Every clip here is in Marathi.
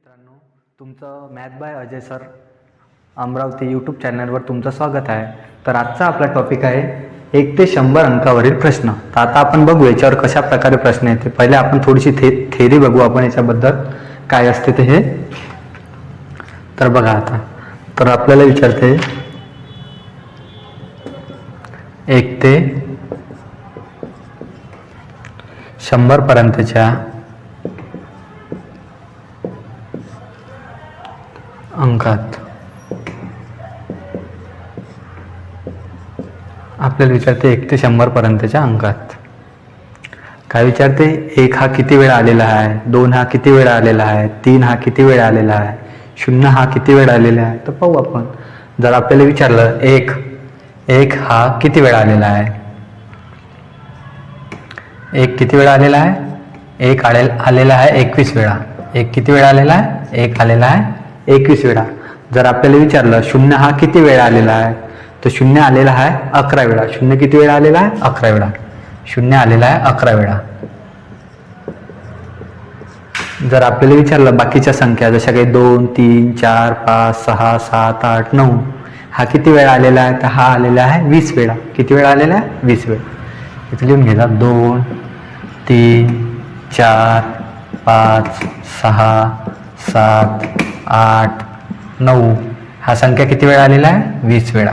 मित्रांनो, तुमचं math by Ajay sir Amravati YouTube चॅनलवर तुमचं स्वागत आहे. तर आजचा आपला टॉपिक आहे 1 ते 100 अंकावरील प्रश्न. तर आता आपण बघू याच्यावर कशा प्रकारे प्रश्न येते. पहिले आपण थोडीशी थेरी बघू आपण याच्याबद्दल काय असते ते हे. तर बघा आता, तर आपल्याला विचारते 1 ते 100 पर्यंतच्या अंकात आपल्याला विचारते 1 ते 100 पर्यंतच्या अंकात काय विचारते. 1 हा किती वेळा आलेला आहे, 2 हा किती वेळा आलेला आहे, 3 हा किती वेळा आलेला आहे, 0 हा किती वेळा आलेला आहे. तर पाहू आपण. जर आपल्याला विचारलं 1 हा किती वेळा आलेला आहे, 1 किती वेळा आलेला आहे, 1 आलेला आहे 21 वेळा. 1 किती वेळा आलेला आहे, 1 आलेला आहे 21 वेळा. जर आपल्याला विचारलं 0 हा किती वेळा आलेला आहे, तर 0 आलेला आहे 11 वेळा. 0 किती वेळा आलेला आहे, 11 वेळा. 0 आलेला आहे 11 वेळा. जर आपल्याला विचारलं बाकीच्या संख्या जशा काही 2, 3, 4, 5, 6, 7, 8, 9 हा किती वेळा आलेला आहे, तर हा आलेला आहे 20 वेळा. किती वेळा आलेला आहे, 20 वेळा. इथे लिहून घ्या 2, 3, 4, 5, 6, 7, 8, 9 हा संख्या किती वेळा आलेला आहे, 20 वेळा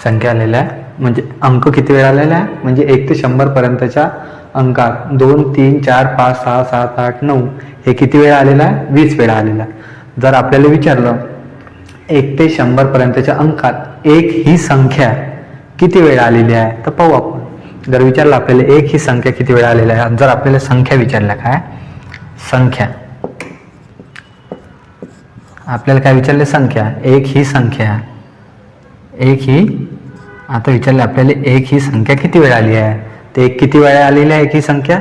संख्या आलेला आहे. म्हणजे अंक किती वेळा आलेला आहे, म्हणजे 1 ते 100 पर्यंतच्या अंकात 2, 3, 4, 5, 6, 7, 8, 9 हे किती वेळा आलेला आहे, 20 वेळा आलेला आहे. जर आपल्याला विचारलं 1 ते 100 पर्यंतच्या अंकात 1 ही संख्या किती वेळा आलेली आहे, तर पाहू आपण. जर विचारलं आपल्याला 1 ही संख्या किती वेळा आलेली आहे, जर आपल्याला संख्या विचारल्या काय संख्या, आपल्याला काय विचारले संख्या, 1 ही संख्या, 1 ही आता विचारले आपल्याला 1 ही संख्या किती वेळा आली आहे, ते 1 किती वेळा आलेली आहे 1 ही संख्या.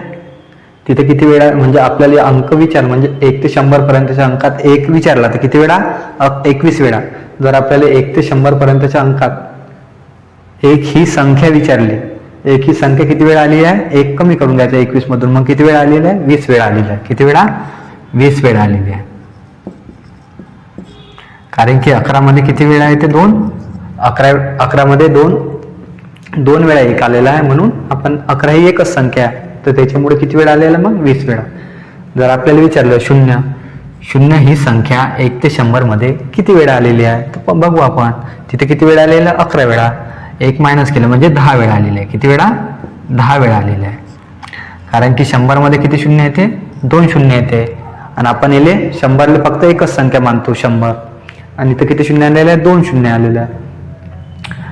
तिथे किती वेळा म्हणजे आपल्याला अंक विचार म्हणजे 1 ते 100 पर्यंतच्या अंकात 1 विचारला तर किती वेळा, 21 वेळा. जर आपल्याला 1 ते 100 पर्यंतच्या अंकात 1 ही संख्या विचारली, 1 ही संख्या किती वेळा आली आहे, 1 कमी करून घ्यायचं 21 मधून, मग किती वेळा आलेली आहे, 20 वेळा आलेली आहे. किती वेळा, 20 वेळा आलेली आहे. कारण की 11 मध्ये किती वेळा आहे ते 2, 11 मध्ये 2 वेळा 1 आलेला आहे, म्हणून आपण 11 ही एकच संख्या आहे, तर त्याच्यामुळे किती वेळा आलेला मग 20 वेळा. जर आपल्याला विचारलं 0 ही संख्या 1 ते 100 मध्ये किती वेळा आलेली आहे, तर बघू आपण. तिथे किती वेळा आलेला, 11 वेळा. 1 मायनस केलं म्हणजे 10 वेळा आलेले आहे. किती वेळा, 10 वेळा आलेले आहे. कारण की 100 मध्ये किती शून्य येते, 2 शून्य येते, आणि आपण येले 100 फक्त एकच संख्या मानतो 100, आणि इथं किती शून्य आलेलं आहे, 2 शून्य आलेलं आहे.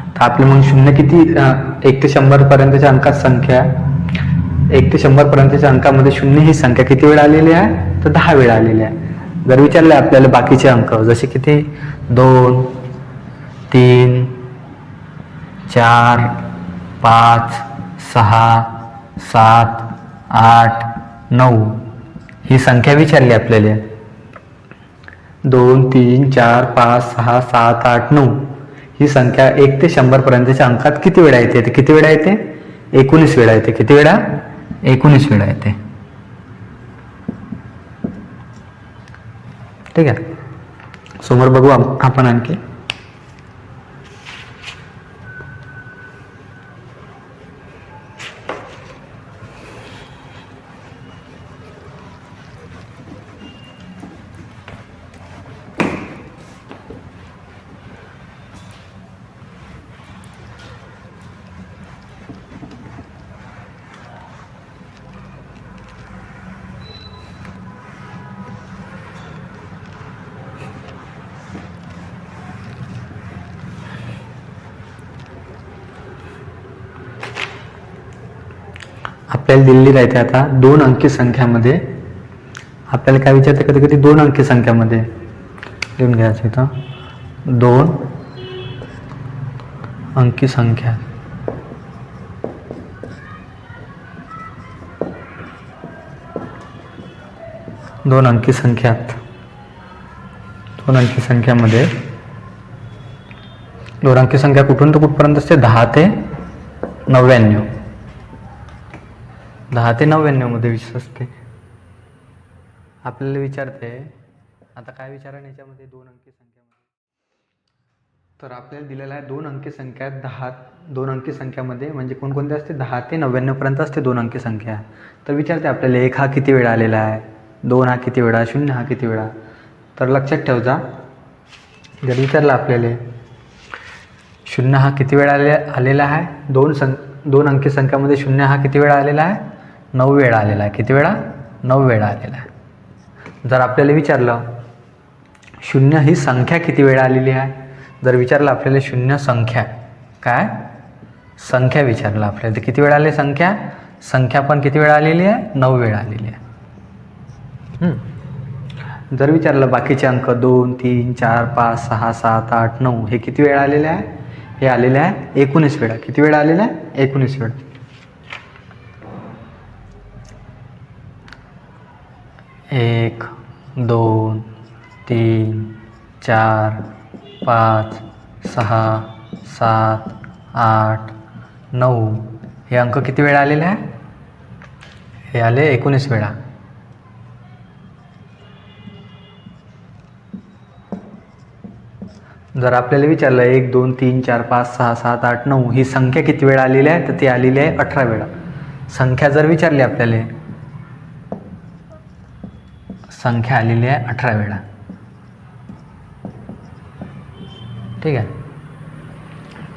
तर आपले मग शून्य किती 1 ते 100 पर्यंतच्या अंकात संख्या, 1 ते 100 पर्यंतच्या अंकामध्ये 0 ही संख्या किती वेळा आलेली आहे, तर 10 वेळा आलेली आहे. जर विचारले आपल्याला बाकीचे अंक जसे किती 2, 3, 4, 5, 6, 7, 8, 9 ही संख्या विचारली आपल्याला, 2, 3, 4, 5, 6, 7, 8, 9 ही संख्या 1 ते 100 पर्यंतच्या अंकात किती वेळा येते, तर किती वेळा येते, 19 वेळा येते. किती वेळा, 19 वेळा येते. ठीक आहे. समोर बघू आपण आणखी. आपल्याला दिलेली राहते आता 2 अंकी संख्यामध्ये. आपल्याला काय विचारते, कधी कधी 2 अंकी संख्यामध्ये लिहून घ्यायचं इथं 2 अंकी संख्या. दोन अंकी संख्यामध्ये 2 अंकी संख्या कुठून तर कुठपर्यंत असते, 10 ते 99. 10 ते 99 मध्ये 20 असते. आपल्याला विचारते, आता काय विचारा याच्यामध्ये 2 अंकी संख्यामध्ये. तर आपल्याला दिलेला आहे 2 अंकी संख्या 2 अंकी संख्यामध्ये म्हणजे कोणकोणते असते 10 ते 99 पर्यंत असते 2 अंकी संख्या. तर विचारते आपल्याला 1 हा किती वेळा आलेला आहे, 2 हा किती वेळा, 0 हा किती वेळा. तर लक्षात ठेवजा, जर विचारलं आपल्याला 0 हा किती वेळा आलेला आहे, 2 अंकी संख्यामध्ये 0 हा किती वेळा आलेला आहे, 9 वेळा आलेला आहे. किती वेळा, 9 वेळा आलेला आहे. जर आपल्याला विचारलं 0 ही संख्या किती वेळा आलेली आहे, जर विचारलं आपल्याला 0 संख्या, काय संख्या विचारलं आपल्याला, तर किती वेळा आली संख्या, संख्या पण किती वेळा आलेली आहे, 9 वेळा आलेली आहे. जर विचारलं बाकीचे अंक 2, 3, 4, 5, 6, 7, 8, 9 हे किती वेळा आलेले आहे, हे आलेले आहे 19 वेळा. किती वेळा आलेला आहे, 19 वेळा. 1, 2, 3, 4, 5, 6, 7, 8, 9 हे अंक किती वेळा आलेले आहे, हे आले 19 वेळा. जर आपल्याला विचारलं 1, 2, 3, 4, 5, 6, 7, 8, 9 ही संख्या किती वेळा आलेली आहे, तर ती आलेली आहे 18 वेळा. संख्या जर विचारली आपल्याला, संख्या आलेली आहे 18 वेळा. ठीक आहे.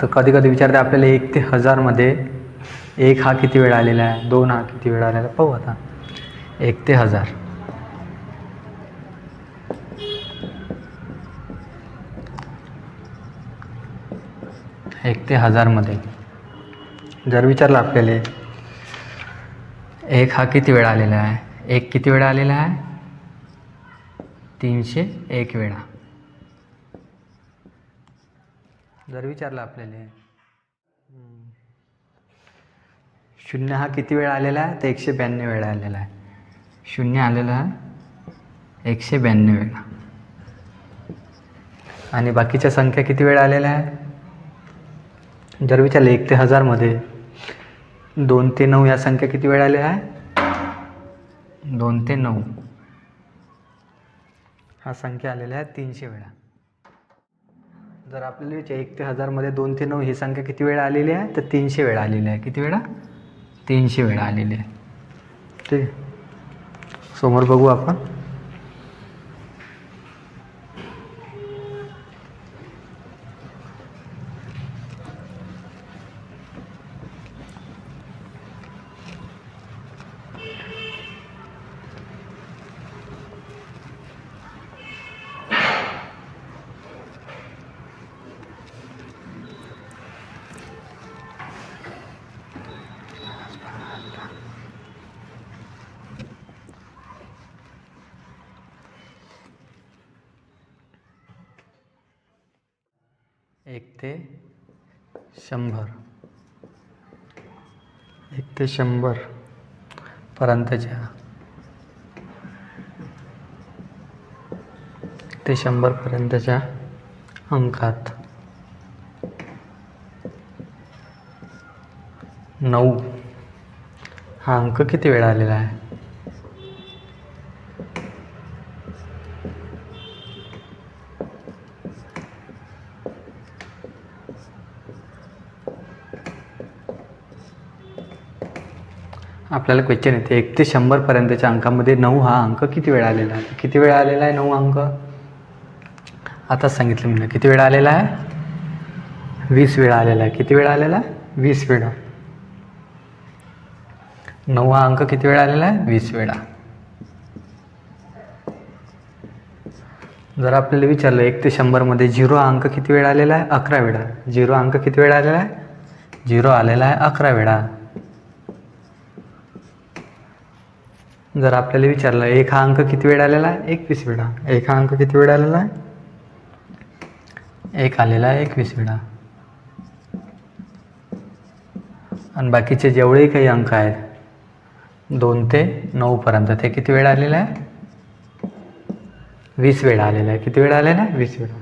तर कधी कधी विचारते आपल्याला 1 ते 1000 मध्ये 1 हा किती वेळा आलेला आहे, 2 हा किती वेळा आलेला आहे. पाहू आता 1 ते 1000. 1 ते 1000 मध्ये जर विचारलं आपल्याला 1 हा किती वेळा आलेला आहे, 1 किती वेळा आलेला आहे, 301 वेळा. जर विचारलं आपल्याला 0 हा किती वेळा आलेला आहे, तर 192 वेळा आलेला आहे. 0 आलेला आहे 192 वेळा. आणि बाकीच्या संख्या किती वेळा आलेल्या आहे, जर विचारलं 1 ते 1000 मध्ये 2 ते 9 या संख्या किती वेळा आल्या आहे, 2 ते 9 हा संख्या आलेल्या आहे 300 वेळा. जर आपल्याला विचार 1 ते 1000 मध्ये 2 ते 9 ही संख्या किती वेळा आलेली आहे, तर 300 वेळा आलेली आहे. किती वेळा, 300 वेळा आलेली आहे. ठीक आहे. समोर बघू आपण. एक ते 100 पर्यंतच्या ते 100 पर्यंतच्या अंकात 9 हा अंक किती वेळा आलेला आहे. आपल्याला क्वेश्चन येते 1 ते 100 पर्यंतच्या अंकामध्ये 9 हा अंक किती वेळा आलेला आहे. किती वेळा आलेला आहे 9 अंक, आता सांगितलं मी किती वेळा आलेला आहे, 20 वेळा आलेला आहे. किती वेळा आलेला आहे, 20 वेळा. 9 हा अंक किती वेळा आलेला आहे, 20 वेळा. जर आपल्याला विचारलं 1 ते 100 मध्ये 0 हा अंक किती वेळा आलेला आहे, 11 वेळा. 0 अंक किती वेळा आलेला आहे, 0 आलेला आहे 11 वेळा. जर आपल्याला विचारलं 1 हा अंक किती वेळा आलेला आहे, 21 वेळा. 1 हा अंक किती वेळा आलेला आहे, 1 आलेला आहे 21 वेळा. आणि बाकीचे जेवढेही काही अंक आहेत 2 ते 9 पर्यंत ते किती वेळा आलेला आहे, 20 वेळा आलेला आहे. किती वेळा आलेला आहे, 20 वेळा.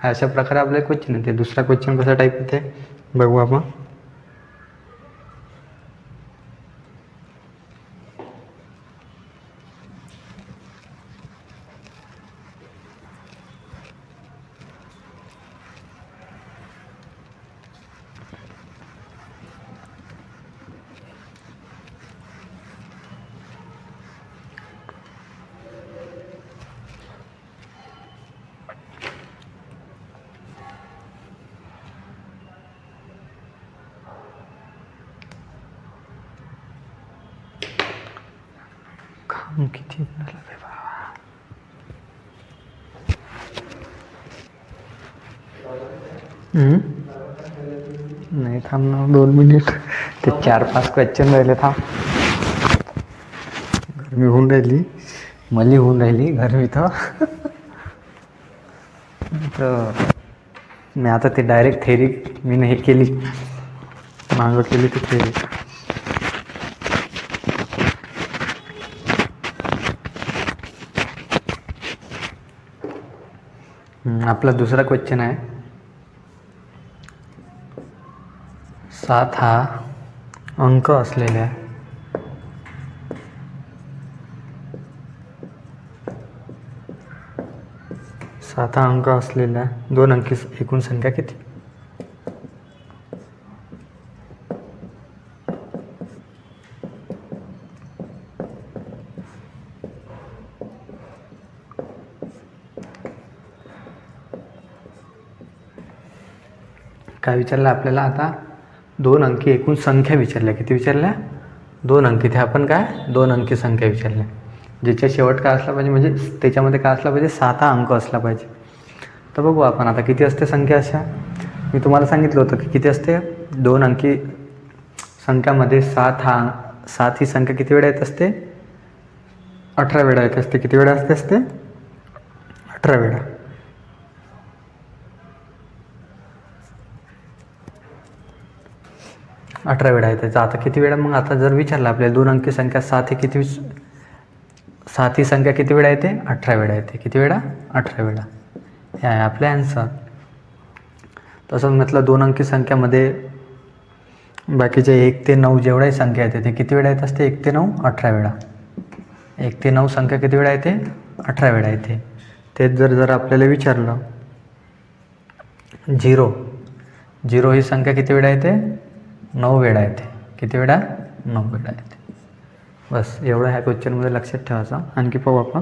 अशा प्रकारे आपल्याला क्वेश्चन येते. दुसरा क्वेश्चन कसा टाईप येते बघू आपण. किती झालं रे बाबा? नाही थांब ना 2 मिनिट. ते 4-5 क्वेश्चन राहिले. थांब. गरमी होऊन राहिली, मली होऊन राहिली गरमी तर मी आता ते डायरेक्ट थेरी मी नाही केली, मागं केली ती थेरी. आपला दुसरा क्वेश्चन आहे. 7 हा अंक असलेल्या 7 हा अंक असलेल्या 2 अंकी एकूण संख्या किती? काय विचारलं आपल्याला आता? 2 अंकी एकूण संख्या विचारल्या. किती विचारल्या? 2 अंकी. ते आपण काय 2 अंकी संख्या विचारल्या, ज्याच्या शेवट काय असला पाहिजे, म्हणजे त्याच्यामध्ये काय असला पाहिजे? 7 हा अंक असला पाहिजे. तर बघू आपण आता किती असते संख्या अशा. मी तुम्हाला सांगितलं होतं की किती असते 2 अंकी संख्यामध्ये 7 ही संख्या किती वेळा येत असते? 18 वेळा येत असते. किती वेळा असते? 18 वेळा. 18 वेळा येते. आता किती वेळा? मग आता जर विचारलं आपल्याला 2 अंकी संख्या 7 ही किती, 7 ही संख्या किती वेळा येते? 18 वेळा येते. किती वेळा? 18 वेळा. हे आहे आपले ॲन्सर. तसंच म्हटलं 2 अंकी संख्यामध्ये बाकीचे 1 ते 9 जेवढ्याही संख्या येते ते किती वेळा येत असते? 1 ते 9 18 वेळा. 1 ते 9 संख्या किती वेळा येते? 18 वेळा येते. तेच जर आपल्याला विचारलं 0 ही संख्या किती वेळा येते? 9 वेळा येते. किती वेळा? 9 वेळा येते. बस एवढं ह्या क्वेश्चनमध्ये लक्षात ठेवायचं. आणखी पाहू आपण.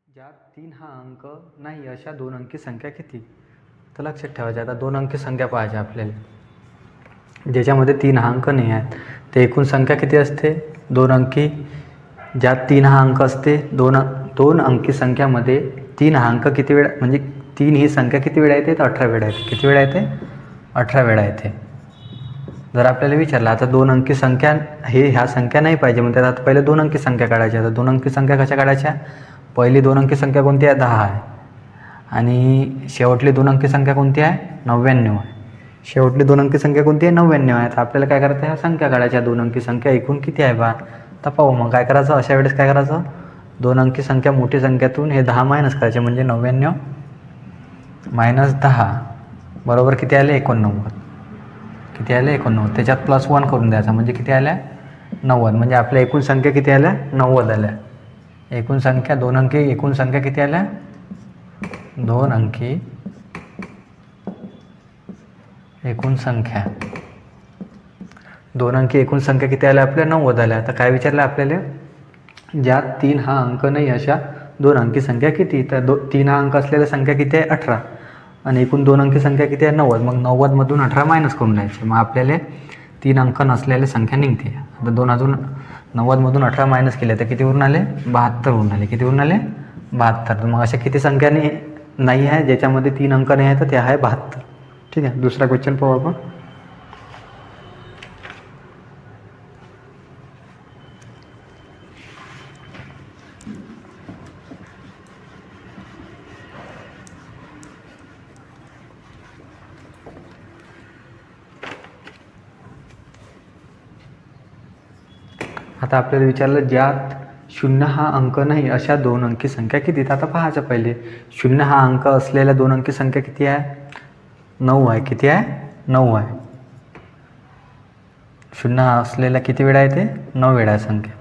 ज्यात 3 हा अंक नाही अशा 2 अंकी संख्या किती? तर लक्षात ठेवायचं. आता 2 अंकी संख्या पाहायच्या आपल्याला, ज्याच्यामध्ये 3 हा अंक नाही आहेत. ते एकूण संख्या किती असते? 2 अंकी. ज्यात 3 हा अंक असते, 2 अंकी संख्यामध्ये 3 हा अंक किती वेळा, म्हणजे 3 ही संख्या किती वेळा येते? तर 18 वेळा येते. किती वेळा येते? 18 वेळा येते. जर आपल्याला विचारलं आता 2 अंकी संख्या ह्या संख्या नाही पाहिजे म्हणतात, आता पहिले 2 अंकी संख्या काढायच्या. तर 2 अंकी संख्या कशा काढायच्या? पहिली 2 अंकी संख्या कोणती आहे? 10 आहे. आणि शेवटली 2 अंकी संख्या कोणती आहे? 99 आहे. शेवटली 2 अंकी संख्या कोणती आहे? 99 आहे. तर आपल्याला काय करायचं? ह्या संख्या काढायच्या. 2 अंकी संख्या एकूण किती आहे बा? तर पाहू मग काय करायचं. अशा वेळेस काय करायचं? 2 अंकी संख्या मोठी संख्यातून हे 10 मायनस करायचे, म्हणजे 99 मायनस 10 बरोबर किती आले? 89. किती आले? 89. त्याच्यात +1 करून द्यायचा, म्हणजे किती आल्या? 90. म्हणजे आपल्या एकूण संख्या किती आल्या? 90 आल्या. एकूण संख्या 2 अंकी एकूण संख्या किती आल्या? 2 अंकी एकूण संख्या 2 अंकी एकूण संख्या किती आल्या आपल्या? 90 आल्या. आता काय विचारलं आपल्याला? ज्यात 3 हा अंक नाही अशा 2 अंकी संख्या किती? तर 3 हा अंक असलेल्या संख्या किती आहे? 18. आणि एकूण 2 अंकी संख्या किती आहे? 90. मग 90 मधून 18 मायनस करून द्यायचे. मग आपल्याला 3 अंक नसलेल्या संख्या निघते. आता 2 अजून 90 मधून 18 मायनस केले तर किती उरून आले? 72 उरून आले. किती उरून आले? 72. मग अशा किती संख्या नाही आहे ज्याच्यामध्ये 3 अंक नाही आहे? तर ते आहे 72. ठीक आहे. दुसरा क्वेश्चन पाहू आपण. आता आपल्याला विचारलं ज्यात शून्य हा अंक नाही अशा दोन अंकी संख्या किती. तर आता पाहायचं पहिले शून्य हा अंक असलेल्या दोन अंकी संख्या किती आहे. 9 आहे. किती आहे. 9 आहे. शून्य हा असलेला किती वेळा येते. 9 वेळा आहे संख्या.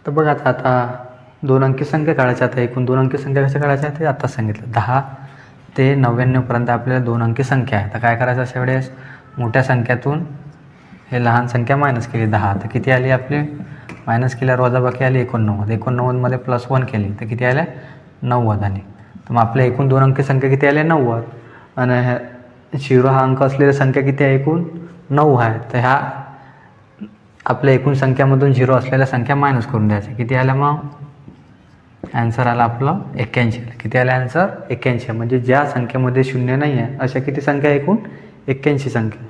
तर बघा आता दोन अंकी संख्या काढायच्या. आता एकूण दोन अंकी संख्या कशा काढायच्या ते आत्ताच सांगितलं. 10 ते 99 पर्यंत आपल्याला दोन अंकी संख्या आहे. तर काय करायचं अशा वेळेस मोठ्या संख्यातून हे लहान संख्या मायनस केली. 10 तर किती आली आपली. मायनस केल्यावर वजाबाकी आली 89. 89मध्ये +1 केली तर किती आल्या 90 आली. तर मग आपल्या एकूण दोन अंकी संख्या किती आल्या 90. आणि 0 हा अंक असलेली संख्या किती आहे एकूण 9 आहे. तर ह्या आपल्या एकूण संख्यामधून 0 असलेल्या संख्या मायनस करून द्यायच्या. किती आल्या मग ॲन्सर आला आपलं 81. किती आलं ॲन्सर 81. म्हणजे ज्या संख्येमध्ये शून्य नाही आहे अशा किती संख्या एकूण 81 संख्या.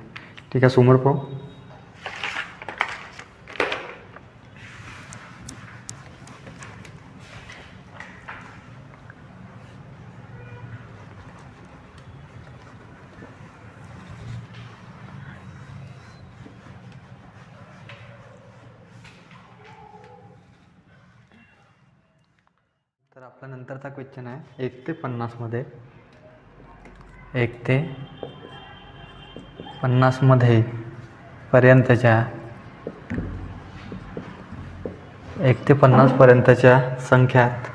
ठीक आहे. समोर पाहू. तर आपला नंतरचा क्वेश्चन आहे 1 ते 50 मध्ये. 1 ते 50 मध्ये पर्यंतच्या 1 ते 50 पर्यंतच्या संख्यात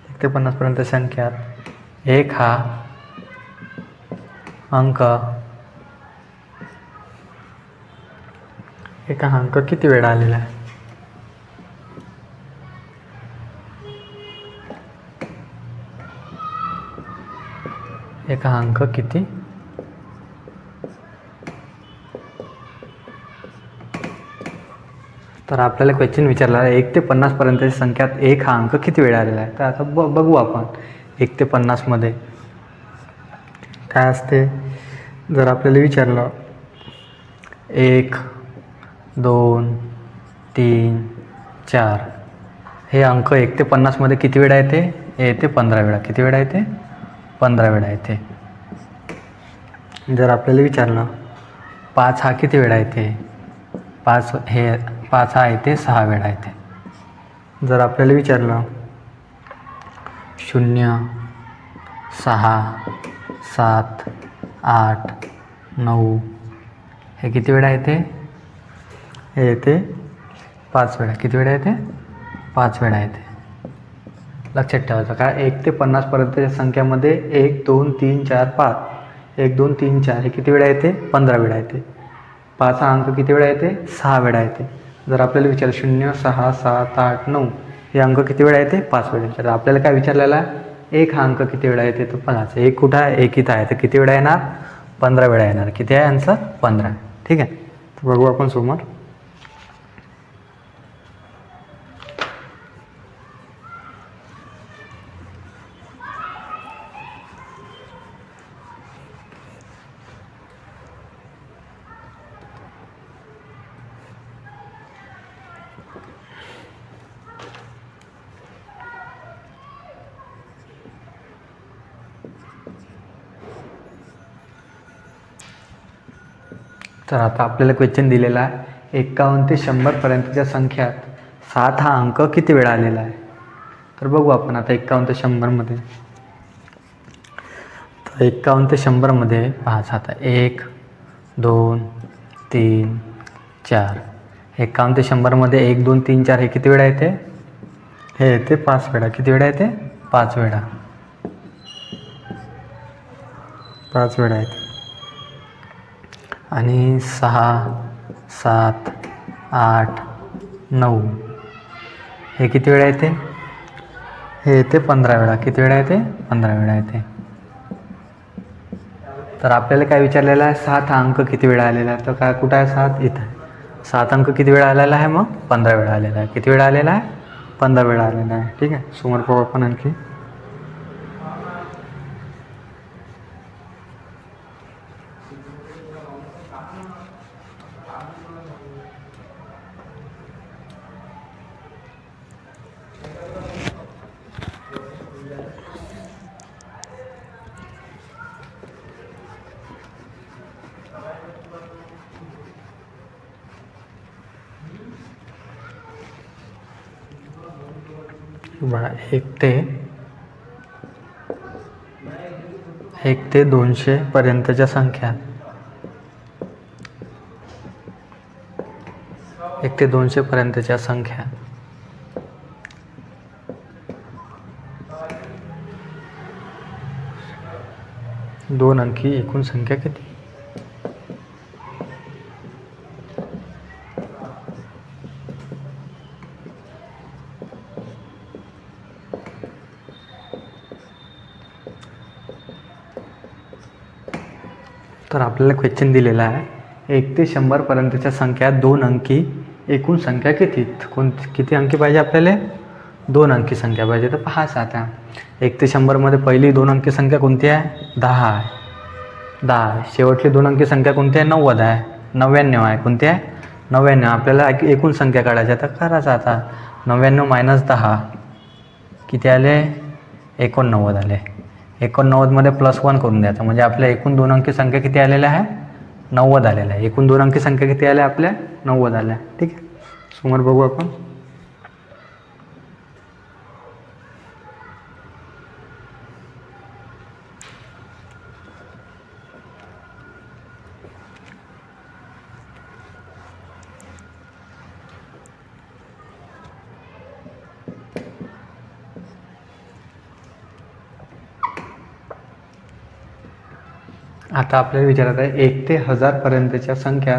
1 ते 50 पर्यंत संख्यात 1 हा अंक किती वेळा आलेला आहे. एक हा अंक किती तर आपल्याला क्वेश्चन विचारला आहे 1 ते 50 पर्यंतच्या संख्यात 1 हा अंक किती वेळा आलेला आहे. तर आता बघू आपण 1 ते 50 मध्ये काय असते. जर आपल्याला विचारलं 1 2 3 4 हे अंक 1 ते 50 मध्ये किती वेळा येते. येते 15 वेळा. किती वेळा येते 15 वेळा येते. जर आपल्याला विचारलं 5 हा किती वेळा येते. 5 हा येते 6 वेळा येते. जर आपल्याला विचारलं 0 6 7 8 9 हे किती वेळा येते. हे येते 5 वेळा. किती वेळा येते 5 वेळा येते. लक्षात ठेवायचं काय 1 ते 50 पर्यंतच्या संख्यामध्ये 1 2 3 4 5 1 2 3 4 हे किती वेळा येते 15 वेळा येते. 5 हा अंक किती वेळा येते 6 वेळा येते. जर आपल्याला विचार 0 6 7 8 9 हे अंक किती वेळा येते 5 वेळा. तर आपल्याला काय विचारलेला आहे 1 हा अंक किती वेळा येते तर 5. 1 कुठं आहे 1 इथं आहे तर किती वेळा येणार 15 वेळा येणार. किती आहे आन्सर 15. ठीक आहे. तर बघू आपण समोर. तर आता आपल्याला क्वेश्चन दिलेला आहे 51 ते 100 पर्यंतच्या संख्यात 7 हा अंक किती वेळा आलेला आहे. तर बघू आपण आता 51 ते 100 मध्ये. तर 51 ते 100 मध्ये पहा आता 1 2 3 4 51 ते 100 मध्ये 1 2 3 4 हे किती वेळा येते. हे येते 5 वेळा. किती वेळा येते 5 वेळा. 5 वेळा येते. आणि 6 7 8 9 हे किती वेळा येते. हे येते 15 वेळा. किती वेळा येते 15 वेळा येते. तर आपल्याला काय विचारलेलं आहे 7 हा अंक किती वेळा आलेला आहे. तर काय कुठं आहे 7 इथं आहे. 7 अंक किती वेळा आलेला आहे मग 15 वेळा आलेला आहे. किती वेळा आलेला आहे 15 वेळा आलेला आहे. ठीक आहे. समोर पाहू आपण आणखी. बघा 1 ते 200 पर्यंतच्या संख्या, 1 ते 200 पर्यंतच्या संख्या दोन अंकी एकूण संख्या किती? तर आपल्याला क्वेश्चन दिलेला आहे 1 ते 100 पर्यंतच्या संख्या दोन अंकी एकूण संख्या किती? किती अंकी पाहिजे आपल्याला? 2 अंकी संख्या पाहिजे. तर पहायचं आता 1 ते 100 मध्ये पहिली 2 अंकी संख्या कोणती आहे? 10 आहे. 10 आहे. शेवटली 2 अंकी संख्या कोणती आहे? 90 आहे. 99 आहे. कोणती आहे? 99. आपल्याला एकूण संख्या काढायची. आता करायचं आता 99 मायनस 10 किती आले? 89 आले. 89 मध्ये +1 करून द्यायचं म्हणजे आपल्या एकूण 2 अंकी संख्या किती आलेल्या आहे? 90 आलेल्या आहे. एकूण 2 अंकी संख्या किती आल्या आपल्या? 90 आल्या. ठीक आहे, समोर बघू आपण. आता आपल्याला विचारत आहे 1 ते 1000 पर्यंतच्या संख्या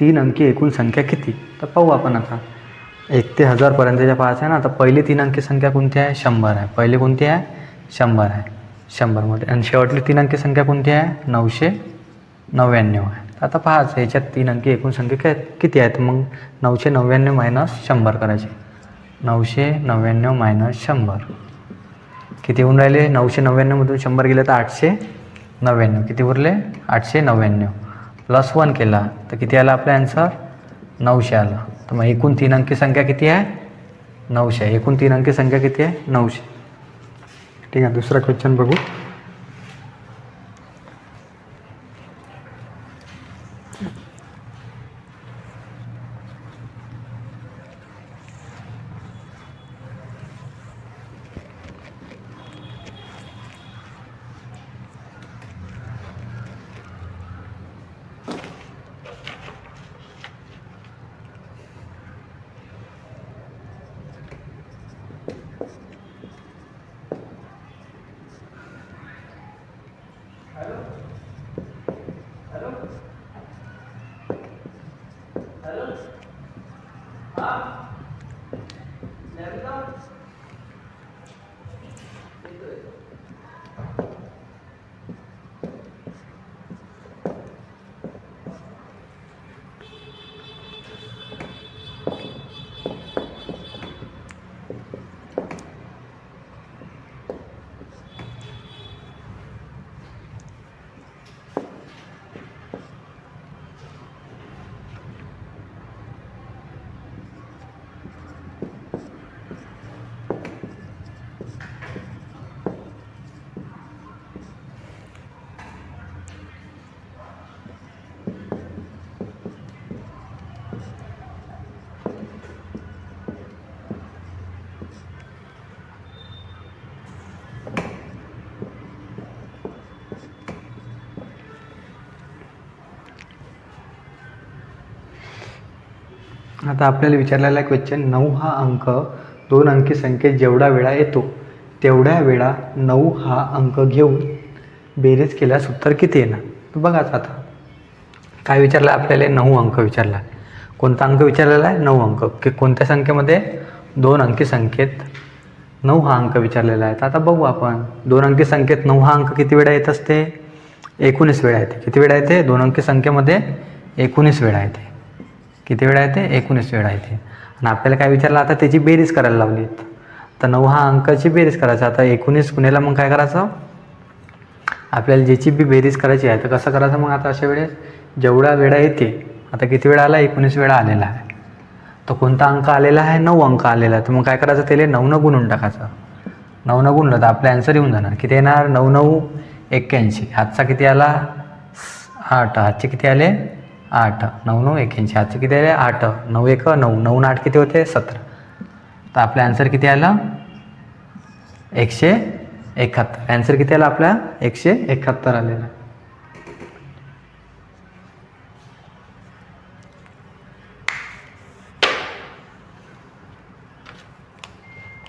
3 अंकी एकूण संख्या किती? तर पाहू आपण आता 1 ते 1000 पर्यंतच्या पाहायचं आहे ना. आता पहिली 3 अंकी संख्या कोणती आहे? 100 आहे. पहिली कोणती आहे? 100 आहे. 100 मध्ये आणि शेवटली 3 अंकी संख्या कोणती आहे? 999 आहे. आता पाहायचं याच्यात 3 अंकी एकूण संख्या किती आहेत? मग 999 मायनस 100 करायचे. 999 मायनस 100 किती होऊन राहिले? 999 मधून 100 गेले तर 899. किती उरले? 899 +1 केला तर किती आला आपला आन्सर? 900 आला. तर मग एकूण 3 अंकी संख्या किती आहे? 900. एकूण 3 अंकी संख्या किती आहे? 900. ठीक आहे, दुसरा क्वेश्चन बघू. आता आपल्याला विचारलेला आहे क्वेश्चन 9 हा अंक 2 अंकी संख्येत जेवढा वेळा येतो तेवढ्या वेळा 9 हा अंक घेऊन बेरीज केल्यास उत्तर किती येणार? तर बघाच आता काय विचारलं आपल्याला? 9 अंक विचारला. कोणता अंक विचारलेला आहे? 9 अंक. की कोणत्या संख्येमध्ये? 2 अंकी संख्येत 9 हा अंक विचारलेला आहे. तर आता बघू आपण 2 अंकी संख्येत 9 हा अंक किती वेळा येत असते? 19 वेळा येते. किती वेळा येते? 2 अंकी संख्येमध्ये 19 वेळा येते. किती वेळा येते? 19 वेळा येते. आणि आपल्याला काय विचारलं? आता त्याची बेरीज करायला लावली. तर 9 हा अंकाची बेरीज करायची. आता 19 गुणेला मग काय करायचं? आपल्याला ज्याची बी बेरीज करायची आहे तर कसं करायचं मग? आता अशा वेळेस जेवढा वेळा येते, आता किती वेळा आला? 19 वेळा आलेला आहे. तर कोणता अंक आलेला आहे? 9 अंक आलेला आहे. तर मग काय करायचं? त्याला 9 गुणून टाकायचं. 9 गुणलं तर आपला आन्सर येऊन जाणार. किती येणार? 9 9 81. हातचा किती आला? 8. हातचे किती आले? 8. 9 9 81. हातचे किती आले? 8. 9 1 9. 9 8 किती होते? 17. तर आपला आन्सर किती आला? 171. ॲन्सर किती आला आपल्या 171 आलेला.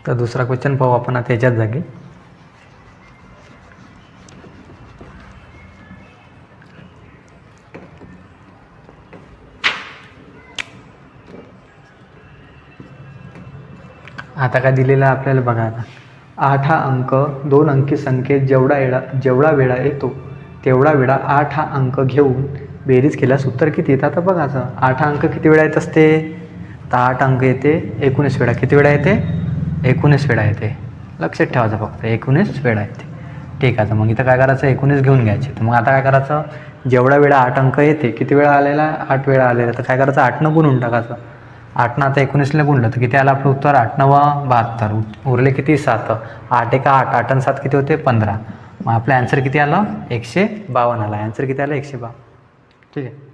तर दुसरा क्वेश्चन पाहू आपण आता याच्याच जागी. आता काय दिलेलं आहे आपल्याला बघा. आता 8 हा अंक 2 अंकी संख्येत जेवढा वेळा येतो तेवढा वेळा 8 हा अंक घेऊन बेरीज केल्यास उत्तर किती येतं. आता बघायचं 8 हा अंक किती वेळा येत असते. तर 8 अंक येते 19 वेळा. किती वेळा येते 19 वेळा येते. लक्षात ठेवायचं फक्त 19 वेळा येते. ठीक आहे. तर मग इथं काय करायचं 19 घेऊन घ्यायचे. तर मग आता काय करायचं जेवढा वेळा 8 अंक येते किती वेळा आलेला 8 वेळा आलेला. तर काय करायचं 8नं गुणून टाकायचं. 8नं आता 19ला गुणलं तर किती आलं आपलं उत्तर 8 9 72. उरले किती 7. 8 1 8. 8 आणि 7 किती होते 15. मग आपलं ॲन्सर किती आलं 152 आला. ॲन्सर किती आलं 152. ठीक आहे.